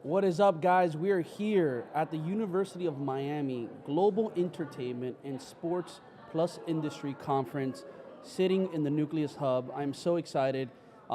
What is up, guys? We are here at the University of Miami Global Entertainment and Sports Plus Industry Conference, sitting in the Nucleus Hub. I'm so excited.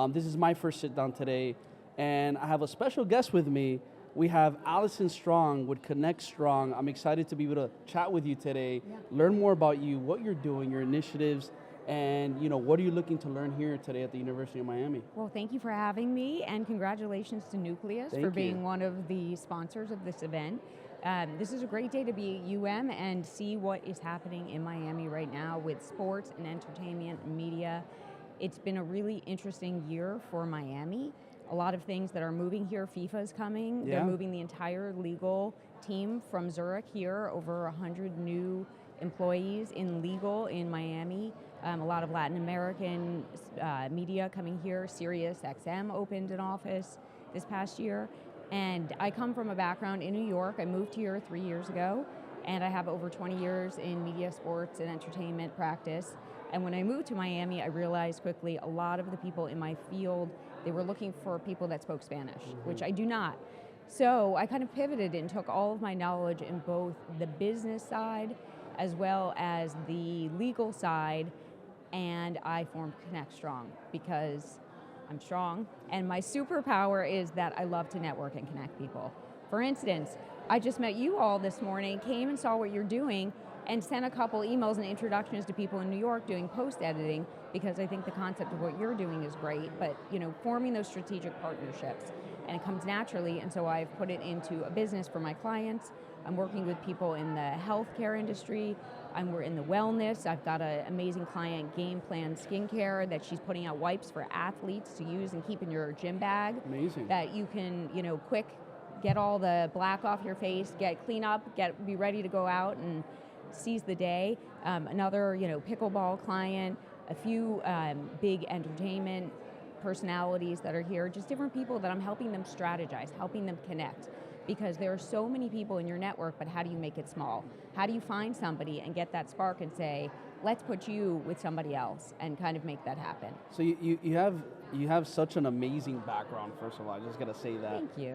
This is my first sit down today, and I have a special guest with me. We have Alison Strong with ConnectStrong. I'm excited to be able to chat with you today, learn more about you, what you're doing, your initiatives, and what are you looking to learn here today at the University of Miami? Well, thank you for having me, and congratulations to Nucleus for being one of the sponsors of this event. This is a great day to be at UM and see what is happening in Miami right now with sports and entertainment and media. It's been a really interesting year for Miami. A lot of things that are moving here. FIFA is coming. Yeah. They're moving the entire legal team from Zurich here, over 100 new employees in legal in Miami. A lot of Latin American media coming here. Sirius XM opened an office this past year. And I come from a background in New York. I moved here 3 years ago, and I have over 20 years in media, sports, and entertainment practice. And when I moved to Miami, I realized quickly a lot of the people in my field, they were looking for people that spoke Spanish, which I do not. So I kind of pivoted and took all of my knowledge in both the business side as well as the legal side, and I formed ConnectStrong because I'm strong, and my superpower is that I love to network and connect people. For instance, I just met you all this morning, came and saw what you're doing, and sent a couple emails and introductions to people in New York doing post editing, because I think the concept of what you're doing is great, but forming those strategic partnerships, and it comes naturally, and so I've put it into a business for my clients. I'm working with people in the healthcare industry. We're in the wellness. I've got an amazing client, Game Plan Skincare, that she's putting out wipes for athletes to use and keep in your gym bag. Amazing. That you can, quick get all the black off your face, clean up, be ready to go out and seize the day. Another, pickleball client, a few big entertainment personalities that are here, just different people that I'm helping them strategize, helping them connect. Because there are so many people in your network, but how do you make it small? How do you find somebody and get that spark and say, let's put you with somebody else and kind of make that happen? So you have such an amazing background, first of all. I just gotta say that. Thank you.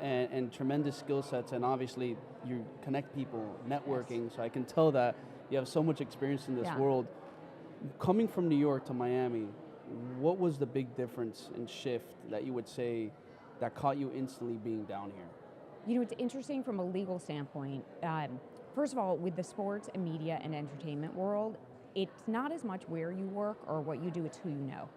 And tremendous skill sets, and obviously you connect people, networking. Yes. So I can tell that you have so much experience in this world. Coming from New York to Miami, what was the big difference and shift that you would say that caught you instantly being down here? It's interesting from a legal standpoint. First of all, with the sports and media and entertainment world, it's not as much where you work or what you do, it's who you know.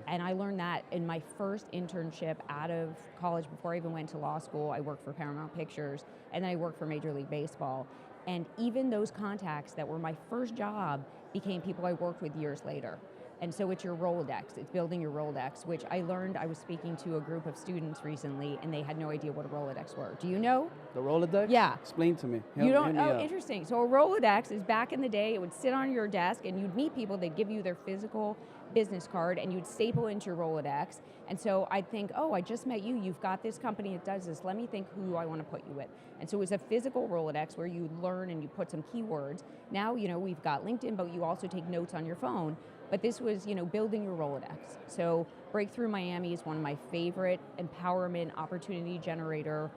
And I learned that in my first internship out of college. Before I even went to law school, I worked for Paramount Pictures, and then I worked for Major League Baseball. And even those contacts that were my first job became people I worked with years later. And so it's your Rolodex, it's building your Rolodex, which I learned. I was speaking to a group of students recently, and they had no idea what a Rolodex were. Do you know? The Rolodex? Yeah. Explain to me. You don't? Oh, interesting. So a Rolodex is, back in the day, it would sit on your desk, and you'd meet people, they'd give you their physical business card, and you'd staple into your Rolodex. And so I'd think, oh, I just met you, you've got this company that does this, let me think who I want to put you with. And so it was a physical Rolodex where you learn and you put some keywords. Now, we've got LinkedIn, but you also take notes on your phone. But this was, building your Rolodex. So Breakthrough Miami is one of my favorite empowerment opportunity generator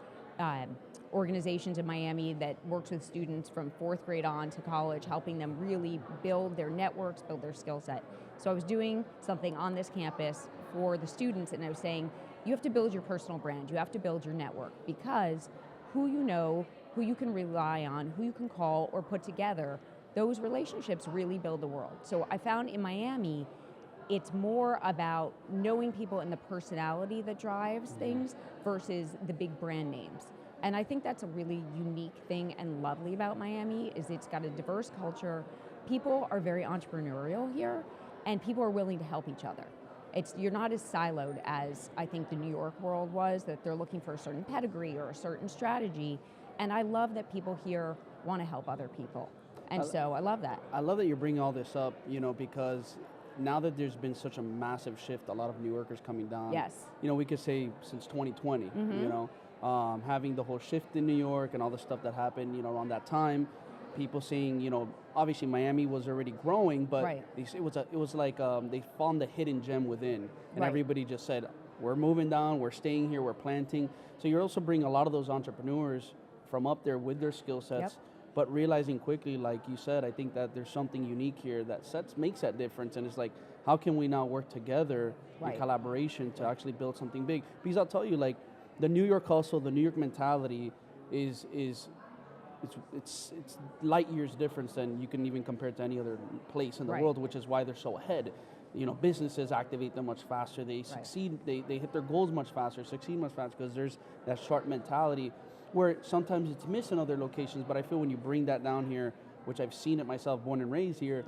organizations in Miami that works with students from 4th grade on to college, helping them really build their networks, build their skill set. So I was doing something on this campus for the students, and I was saying, you have to build your personal brand, you have to build your network, because who you know, who you can rely on, who you can call or put together, those relationships really build the world. So I found in Miami, it's more about knowing people and the personality that drives things versus the big brand names. And I think that's a really unique thing and lovely about Miami, is it's got a diverse culture. People are very entrepreneurial here, and people are willing to help each other. You're not as siloed as I think the New York world was, that they're looking for a certain pedigree or a certain strategy. And I love that people here want to help other people. And so I love that. I love that you're bringing all this up, because now that there's been such a massive shift, a lot of New Yorkers coming down. Yes. We could say since 2020, having the whole shift in New York and all the stuff that happened, around that time, people saying, obviously Miami was already growing, but it was like they found the hidden gem within, and everybody just said, we're moving down, we're staying here, we're planting. So you're also bringing a lot of those entrepreneurs from up there with their skill sets, but realizing quickly, like you said, I think that there's something unique here that makes that difference, and it's like, how can we now work together in collaboration to actually build something big? Because I'll tell you, like, the New York hustle, the New York mentality is it's light years difference than you can even compare it to any other place in the world, which is why they're so ahead. You know, businesses activate them much faster. They succeed. They hit their goals much faster, succeed much faster, because there's that sharp mentality where sometimes it's missed in other locations. But I feel when you bring that down here, which I've seen it myself, born and raised here,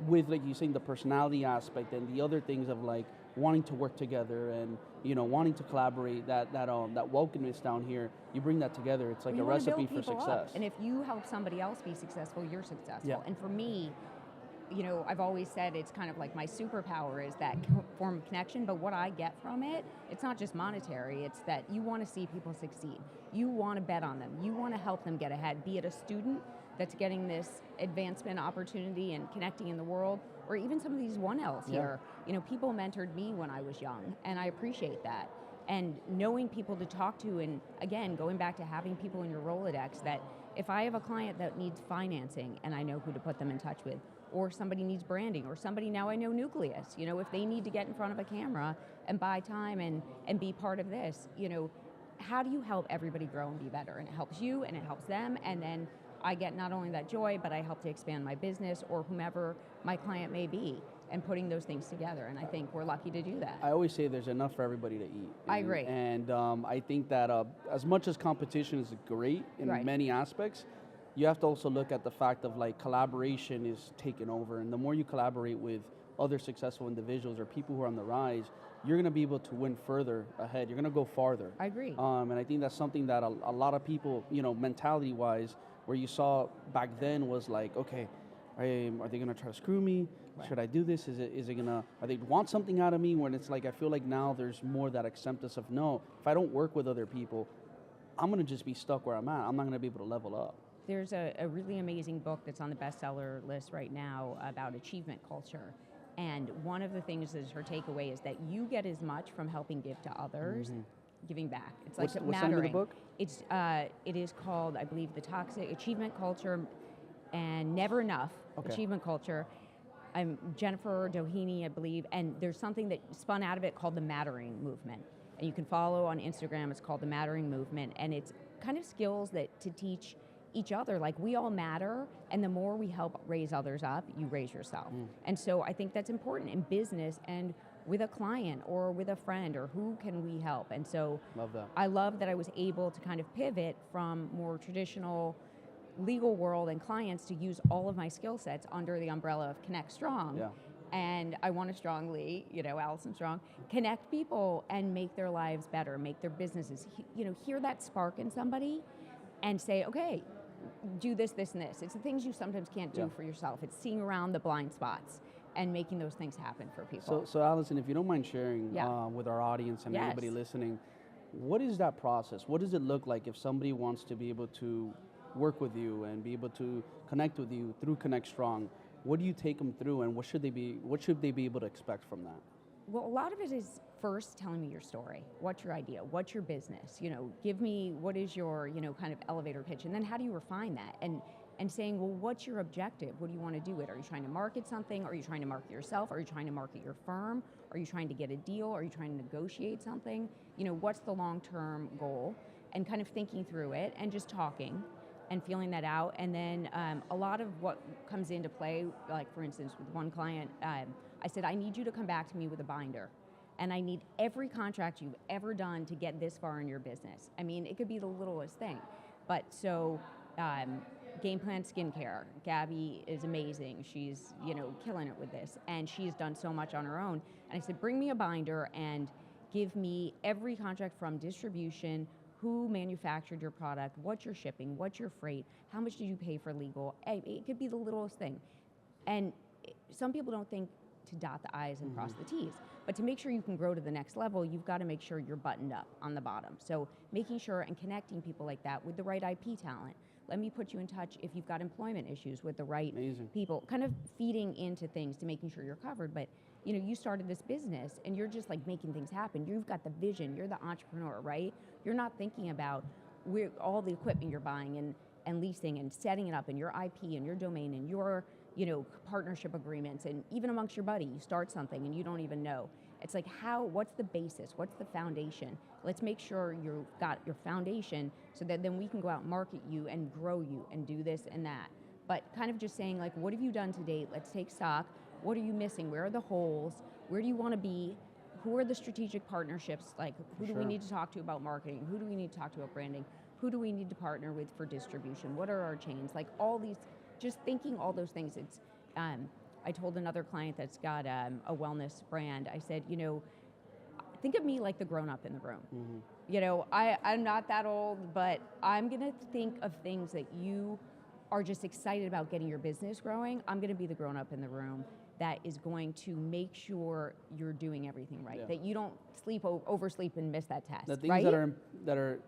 with, like you saying, the personality aspect and the other things of like wanting to work together and, you know, wanting to collaborate, that welcomeness down here, you bring that together. It's like a recipe for success. And if you help somebody else be successful, you're successful. And for me, you know, I've always said it's kind of like my superpower is that form of connection, but what I get from it, it's not just monetary, it's that you want to see people succeed. You want to bet on them. You want to help them get ahead, be it a student that's getting this advancement opportunity and connecting in the world, or even some of these 1Ls here. You know, people mentored me when I was young, and I appreciate that. And knowing people to talk to, and again, going back to having people in your Rolodex, that if I have a client that needs financing and I know who to put them in touch with, or somebody needs branding, or somebody, now I know Nucleus, you know, if they need to get in front of a camera and buy time and be part of this, you know, how do you help everybody grow and be better? And it helps you and it helps them, and then I get not only that joy, but I help to expand my business or whomever my client may be, and putting those things together. And I think we're lucky to do that. I always say there's enough for everybody to eat. I agree. And I think that as much as competition is great in many aspects, you have to also look at the fact of like collaboration is taking over. And the more you collaborate with other successful individuals or people who are on the rise, you're going to be able to win further ahead. You're going to go farther. I agree. And I think that's something that a lot of people, you know, mentality-wise, where you saw back then was like, okay, are they going to try to screw me? Should I do this? Is it going to, are they want something out of me? When it's like, I feel like now there's more that acceptance of, no, if I don't work with other people, I'm going to just be stuck where I'm at. I'm not going to be able to level up. There's a really amazing book that's on the bestseller list right now about achievement culture. And one of the things that is her takeaway is that you get as much from helping give to others, giving back. It's like what's the name of the book? It is called, I believe, The Toxic Achievement Culture and Never Enough Achievement Culture. I'm Jennifer Doheny, I believe, and there's something that spun out of it called the Mattering Movement. And you can follow on Instagram, it's called the Mattering Movement, and it's kind of skills that to teach each other, like we all matter, and the more we help raise others up, you raise yourself. And so I think that's important in business and with a client or with a friend, or who can we help? And so I love that I was able to kind of pivot from more traditional legal world and clients to use all of my skill sets under the umbrella of ConnectStrong. And I want to strongly, you know, Alison Strong, connect people and make their lives better, make their businesses, you know, hear that spark in somebody and say, okay, do this, this, and this. It's the things you sometimes can't do for yourself. It's seeing around the blind spots and making those things happen for people. So Alison, if you don't mind sharing with our audience and everybody listening, what is that process? What does it look like if somebody wants to be able to work with you and be able to connect with you through ConnectStrong? What do you take them through, and what should they be able to expect from that? Well, a lot of it is first telling me your story. What's your idea? What's your business? You know, give me what is your, you know, kind of elevator pitch, and then how do you refine that? And saying, well, what's your objective? What do you want to do with it? Are you trying to market something? Are you trying to market yourself? Are you trying to market your firm? Are you trying to get a deal? Are you trying to negotiate something? You know, what's the long-term goal? And kind of thinking through it and just talking and feeling that out. And then a lot of what comes into play, like for instance, with one client, I said, I need you to come back to me with a binder. And I need every contract you've ever done to get this far in your business. I mean, it could be the littlest thing. But so, Game Plan Skincare, Gabby is amazing. She's, you know, killing it with this. And she's done so much on her own. And I said, bring me a binder and give me every contract from distribution, who manufactured your product, what you're shipping, what's your freight, how much did you pay for legal? It could be the littlest thing. And some people don't think to dot the I's and cross the T's. But to make sure you can grow to the next level, you've got to make sure you're buttoned up on the bottom. So making sure and connecting people like that with the right IP talent. Let me put you in touch if you've got employment issues with the right people. Kind of feeding into things to making sure you're covered. But you started this business and you're just like making things happen. You've got the vision, you're the entrepreneur, right? You're not thinking about all the equipment you're buying and leasing and setting it up and your IP and your domain and your, partnership agreements, and even amongst your buddy, you start something and you don't even know. It's like what's the basis? What's the foundation? Let's make sure you've got your foundation so that then we can go out and market you and grow you and do this and that. But kind of just saying like, what have you done to date? Let's take stock. What are you missing? Where are the holes? Where do you want to be? Who are the strategic partnerships? Like, who do we need to talk to about marketing? Who do we need to talk to about branding? Who do we need to partner with for distribution? What are our chains? Like all these, just thinking all those things. It's, I told another client that's got a wellness brand, I said, think of me like the grown-up in the room. Mm-hmm. I'm not that old, but I'm gonna think of things that you are just excited about getting your business growing. I'm gonna be the grown-up in the room that is going to make sure you're doing everything right, that you don't oversleep and miss that test. The things right? that are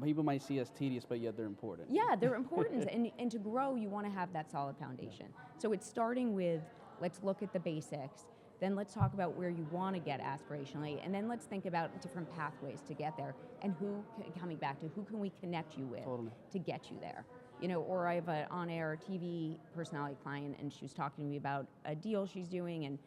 people might see as tedious, but yet they're important. Yeah, they're important, and to grow, you want to have that solid foundation. So it's starting with, let's look at the basics, then let's talk about where you want to get aspirationally, and then let's think about different pathways to get there, and coming back to who can we connect you with to get you there. Or I have an on-air TV personality client, and she was talking to me about a deal she's doing, and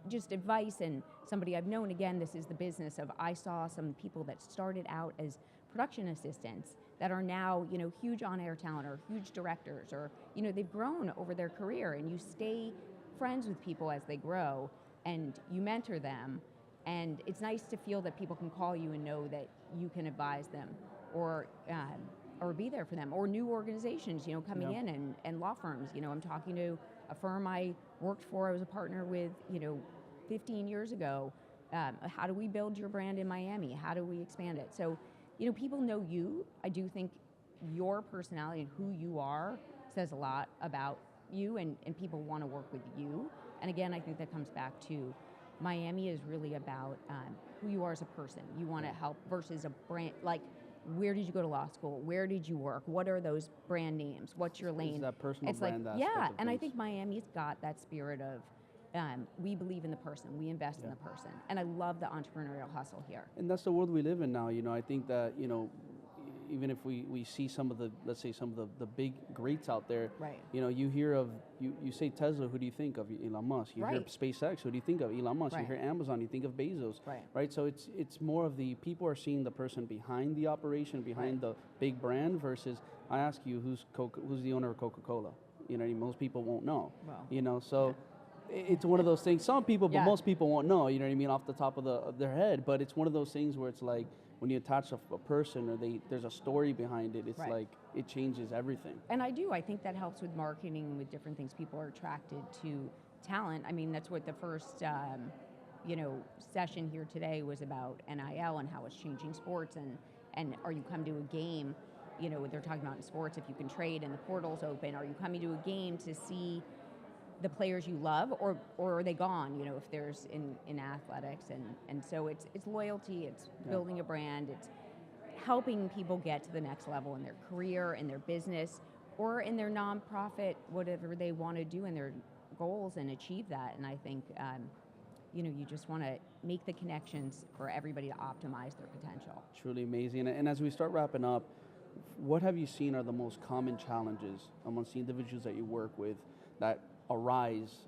just advice, and somebody I've known. Again, this is the business of, I saw some people that started out as production assistants that are now, huge on-air talent or huge directors, or, they've grown over their career, and you stay friends with people as they grow and you mentor them. And it's nice to feel that people can call you and know that you can advise them or be there for them, or new organizations, coming in and law firms. I'm talking to a firm I worked for, I was a partner with, 15 years ago. How do we build your brand in Miami? How do we expand it? So, people know you. I do think your personality and who you are says a lot about you, and people want to work with you. And again, I think that comes back to Miami is really about who you are as a person. You want to help versus a brand, like, where did you go to law school? Where did you work? What are those brand names? What's your lane? It's that personal brand aspect yeah, of and I things. think Miami's got that spirit of, we believe in the person, we invest in the person. And I love the entrepreneurial hustle here. And that's the world we live in now. I think that, even if we see some of the, let's say some of the big greats out there, right. You hear of, you say Tesla, who do you think of? Elon Musk. You hear SpaceX, who do you think of? Elon Musk. You hear Amazon, you think of Bezos. Right. So it's more of the, people are seeing the person behind the operation, behind the big brand, versus, I ask you, who's the owner of Coca-Cola? Most people won't know. Well, so it's one of those things. Some people, but most people won't know, off the top of their head. But it's one of those things where it's like, when you attach a person or there's a story behind it, it's like, it changes everything. And I think that helps with marketing, with different things. People are attracted to talent. I mean, that's what the first, session here today was about, NIL and how it's changing sports, and are you come to a game, they're talking about in sports, if you can trade and the portal's open, are you coming to a game to see the players you love, or are they gone, if there's in athletics, and so it's loyalty, it's building a brand, it's helping people get to the next level in their career, in their business, or in their nonprofit, whatever they want to do in their goals, and achieve that. And I think you just want to make the connections for everybody to optimize their potential. Truly amazing. And as we start wrapping up, what have you seen are the most common challenges amongst the individuals that you work with that arise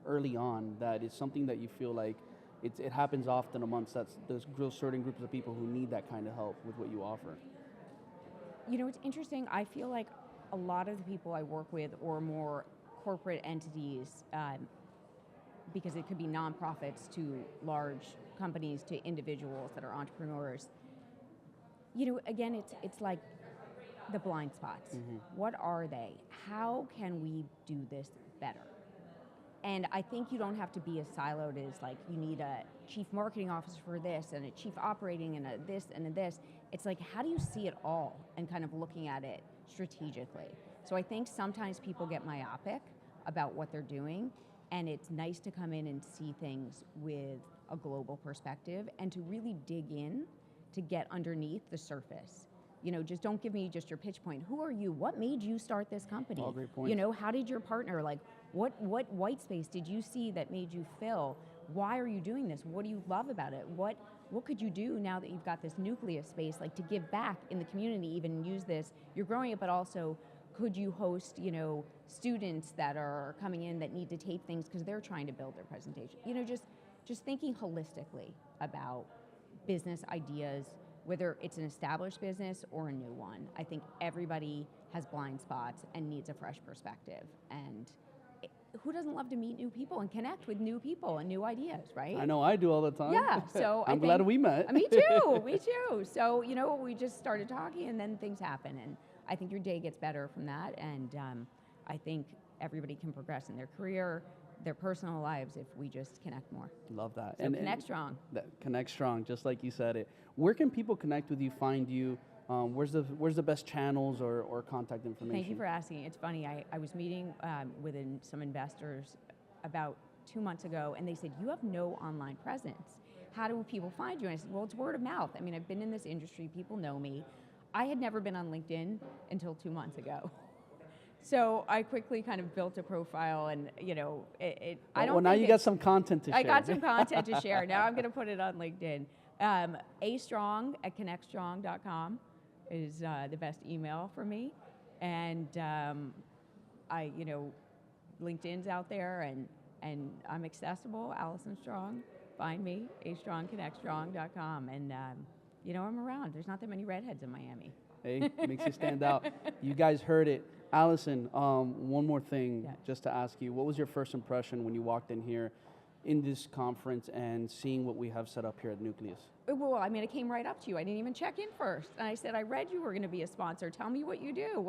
early on, that is something that you feel like it happens often amongst those certain groups of people who need that kind of help with what you offer? It's interesting. I feel like a lot of the people I work with, or more corporate entities, because it could be nonprofits to large companies to individuals that are entrepreneurs. Again, it's like the blind spots. Mm-hmm. What are they? How can we do this better? And I think you don't have to be as siloed as like you need a chief marketing officer for this and a chief operating and a this and a this. It's like, how do you see it all and kind of looking at it strategically? So I think sometimes people get myopic about what they're doing, and it's nice to come in and see things with a global perspective and to really dig in to get underneath the surface. Just don't give me just your pitch point. Who are you? What made you start this company? All great points. How did your partner, like, what white space did you see that made you fill? why are you doing this? What do you love about it? What could you do now that you've got this Nucleus space, like to give back in the community, even use this, you're growing it, but also could you host, students that are coming in that need to tape things because they're trying to build their presentation? Just thinking holistically about business ideas, whether it's an established business or a new one. I think everybody has blind spots and needs a fresh perspective. And who doesn't love to meet new people and connect with new people and new ideas, right? I know I do all the time. Yeah, so I'm glad we met. Me too, me too. So, we just started talking and then things happen. And I think your day gets better from that. And I think everybody can progress in their career, their personal lives if we just connect more. Love that. So ConnectStrong. ConnectStrong, just like you said it. Where can people connect with you, find you? Where's the best channels or contact information? Thank you for asking. It's funny, I was meeting with some investors about 2 months ago, and they said, you have no online presence. How do people find you? And I said, well, it's word of mouth. I mean, I've been in this industry, people know me. I had never been on LinkedIn until 2 months ago. So I quickly kind of built a profile, and I don't. Well, now you got some content to share. I got some content to share. Now I'm going to put it on LinkedIn. Astrong at ConnectStrong.com is the best email for me, and LinkedIn's out there, and I'm accessible. Alison Strong, find me. astrong.connectstrong.com, and I'm around. There's not that many redheads in Miami. Hey, makes you stand out. You guys heard it. Alison, one more thing just to ask you. What was your first impression when you walked in here in this conference and seeing what we have set up here at Nucleus? Well, I mean, it came right up to you. I didn't even check in first. And I said, I read you were going to be a sponsor. Tell me what you do.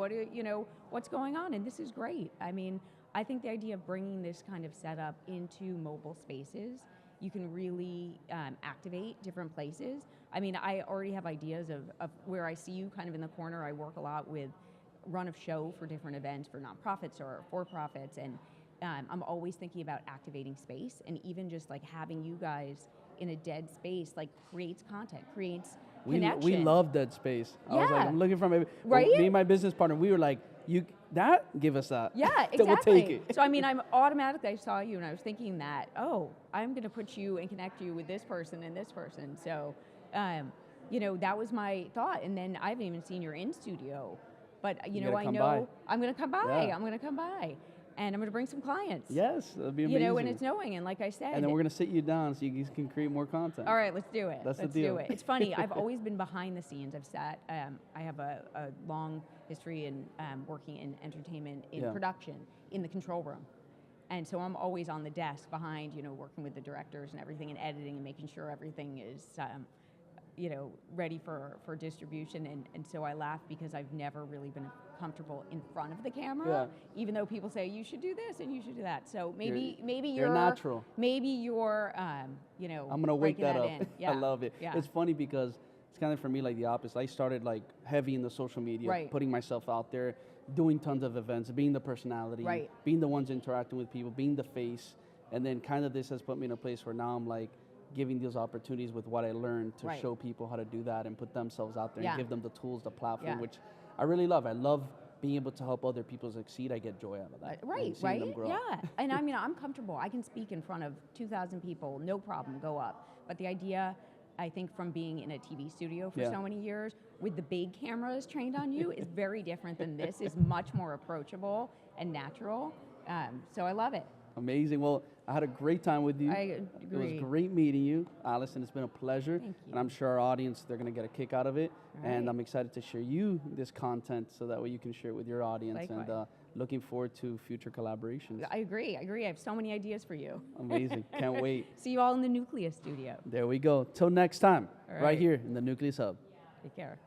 What's going on? And this is great. I mean, I think the idea of bringing this kind of setup into mobile spaces, you can really activate different places. I mean, I already have ideas of where I see you kind of in the corner. I work a lot with run of show for different events for nonprofits or for-profits, and I'm always thinking about activating space, and even just like having you guys in a dead space like creates content, creates connection. We love dead space. I was like, I'm looking for me and my business partner, we were like, give us that. Yeah, exactly. We'll take it. So I mean, I saw you and I was thinking that, I'm going to put you and connect you with this person and this person. So, that was my thought. And then I haven't even seen your in studio. But I know I'm going to come by. Yeah. I'm going to come by, and I'm going to bring some clients. Yes, that'd be amazing. And it's knowing, and like I said, and then we're going to sit you down so you can create more content. All right, let's do it. Let's do it. It's funny. I've always been behind the scenes. I've sat. I have a long history in working in entertainment, in production, in the control room, and so I'm always on the desk behind, working with the directors and everything, and editing and making sure everything is. Ready for distribution, and so I laugh because I've never really been comfortable in front of the camera, even though people say you should do this and you should do that. So maybe you're natural. Maybe you're I'm gonna wake that up. Yeah. I love it. Yeah. It's funny because it's kind of for me like the opposite. I started like heavy in the social media, putting myself out there, doing tons of events, being the personality, being the ones interacting with people, being the face, and then kind of this has put me in a place where now I'm like giving those opportunities with what I learned to show people how to do that and put themselves out there and give them the tools, the platform, which I really love. I love being able to help other people succeed. I get joy out of that. Seeing them grow. Yeah. And I mean, I'm comfortable. I can speak in front of 2,000 people, no problem, go up. But the idea, I think, from being in a TV studio for so many years with the big cameras trained on you is very different than this. Is much more approachable and natural. So I love it. Amazing. Well, I had a great time with you. I agree. It was great meeting you, Alison. It's been a pleasure. Thank you. And I'm sure our audience, they're going to get a kick out of it. Right. And I'm excited to share you this content so that way you can share it with your audience. Likewise. And looking forward to future collaborations. I agree. I have so many ideas for you. Amazing. Can't wait. See you all in the Nucleus studio. There we go. Till next time, All right here in the Nucleus Hub. Take care.